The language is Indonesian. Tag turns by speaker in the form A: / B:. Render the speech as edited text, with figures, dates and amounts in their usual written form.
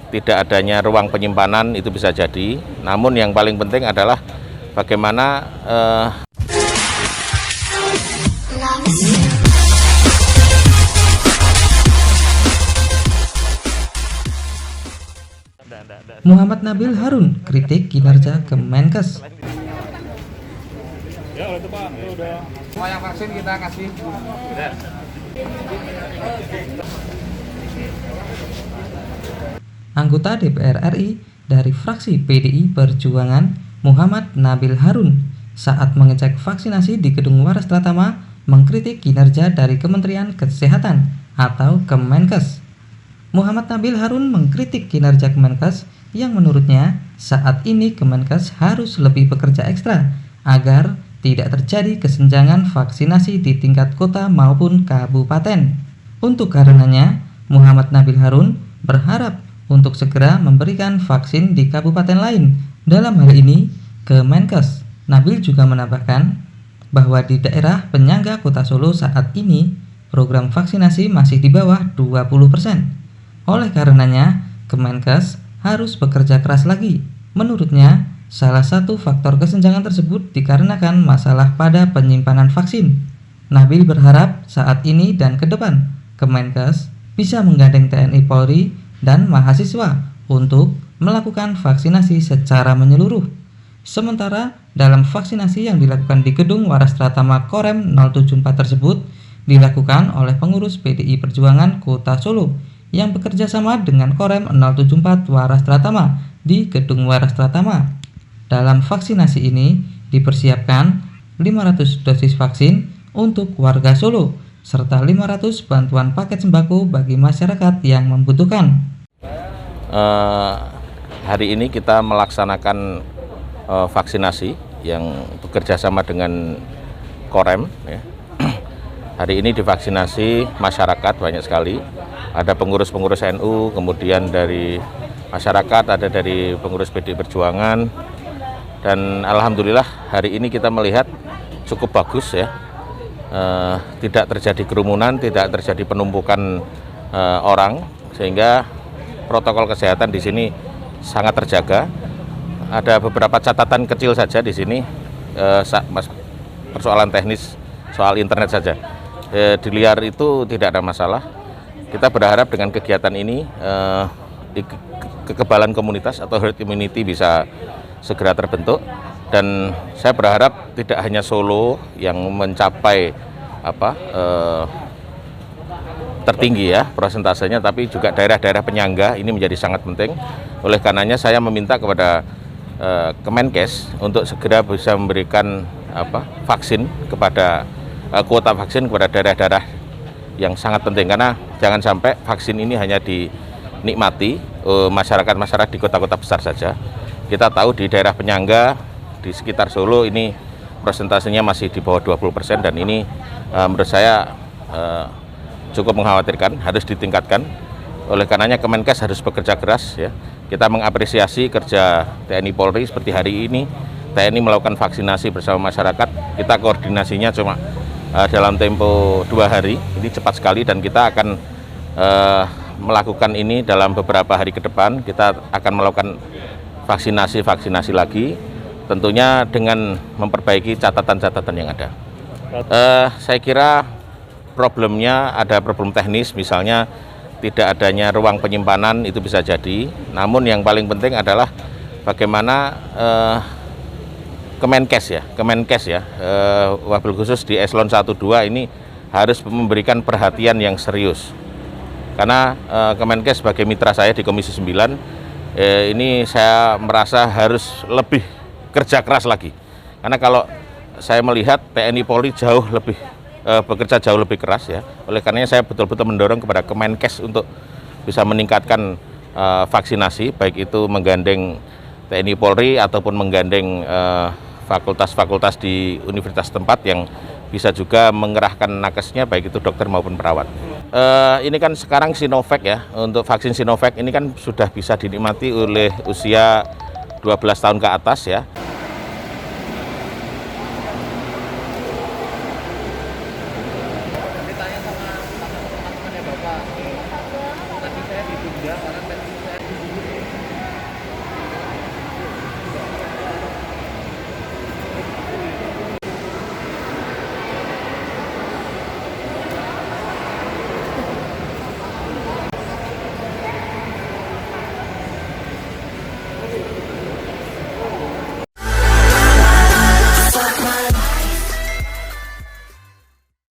A: tidak adanya ruang penyimpanan itu bisa jadi. Namun yang paling penting adalah bagaimana
B: Muhammad Nabil Harun kritik kinerja Kemenkes.
C: Ya itu Pak, itu udah.
D: Semua yang vaksin kita kasih. Udah.
B: Anggota DPR RI dari fraksi PDI Perjuangan Muhammad Nabil Harun saat mengecek vaksinasi di Gedung Waras Pratama mengkritik kinerja dari Kementerian Kesehatan atau Kemenkes. Muhammad Nabil Harun mengkritik kinerja Kemenkes yang menurutnya saat ini Kemenkes harus lebih bekerja ekstra agar tidak terjadi kesenjangan vaksinasi di tingkat kota maupun kabupaten. Untuk karenanya, Muhammad Nabil Harun berharap untuk segera memberikan vaksin di kabupaten lain. Dalam hal ini, Kemenkes. Nabil juga menambahkan bahwa di daerah penyangga kota Solo saat ini, program vaksinasi masih di bawah 20%. Oleh karenanya, Kemenkes harus bekerja keras lagi. Menurutnya, salah satu faktor kesenjangan tersebut dikarenakan masalah pada penyimpanan vaksin. Nabil berharap saat ini dan ke depan, Kemenkes bisa menggandeng TNI Polri dan mahasiswa untuk melakukan vaksinasi secara menyeluruh. Sementara dalam vaksinasi yang dilakukan di Gedung Waras Pratama Korem 074 tersebut dilakukan oleh pengurus PDI Perjuangan Kota Solo yang bekerja sama dengan Korem 074 Waras Pratama di Gedung Waras Pratama. Dalam vaksinasi ini dipersiapkan 500 dosis vaksin untuk warga Solo serta 500 bantuan paket sembako bagi masyarakat yang membutuhkan.
A: Hari ini kita melaksanakan vaksinasi yang bekerja sama dengan Korem. Ya. Hari ini divaksinasi masyarakat banyak sekali. Ada pengurus-pengurus NU, kemudian dari masyarakat, ada dari pengurus PDI Perjuangan. Dan alhamdulillah hari ini kita melihat cukup bagus ya, tidak terjadi kerumunan, tidak terjadi penumpukan orang, sehingga protokol kesehatan di sini sangat terjaga. Ada beberapa catatan kecil saja di sini, persoalan teknis soal internet saja. Di liar itu tidak ada masalah. Kita berharap dengan kegiatan ini kekebalan komunitas atau herd immunity bisa segera terbentuk, dan saya berharap tidak hanya Solo yang mencapai tertinggi ya persentasenya, tapi juga daerah-daerah penyangga ini menjadi sangat penting. Oleh karenanya saya meminta kepada Kemenkes untuk segera bisa memberikan vaksin kepada kuota vaksin kepada daerah-daerah yang sangat penting, karena jangan sampai vaksin ini hanya dinikmati masyarakat di kota-kota besar saja. Kita tahu di daerah penyangga di sekitar Solo ini persentasenya masih di bawah 20%, dan ini menurut saya cukup mengkhawatirkan, harus ditingkatkan. Oleh karenanya Kemenkes harus bekerja keras ya. Kita mengapresiasi kerja TNI Polri seperti hari ini. TNI melakukan vaksinasi bersama masyarakat. Kita koordinasinya cuma dalam tempo 2 hari. Ini cepat sekali, dan kita akan melakukan ini dalam beberapa hari ke depan. Kita akan melakukan vaksinasi lagi, tentunya dengan memperbaiki catatan-catatan yang ada. Saya kira problemnya ada problem teknis, misalnya tidak adanya ruang penyimpanan itu bisa jadi. Namun yang paling penting adalah bagaimana Kemenkes ya, wabil khusus di eselon 1-2 ini harus memberikan perhatian yang serius. Karena Kemenkes sebagai mitra saya di Komisi 9, ini saya merasa harus lebih kerja keras lagi. Karena kalau saya melihat TNI Polri bekerja jauh lebih keras ya. Oleh karenanya saya betul-betul mendorong kepada Kemenkes untuk bisa meningkatkan vaksinasi, baik itu menggandeng TNI Polri ataupun menggandeng fakultas-fakultas di universitas tempat yang bisa juga mengerahkan nakesnya, baik itu dokter maupun perawat. Ini kan sekarang Sinovac ya, untuk vaksin Sinovac ini kan sudah bisa dinikmati oleh usia 12 tahun ke atas ya.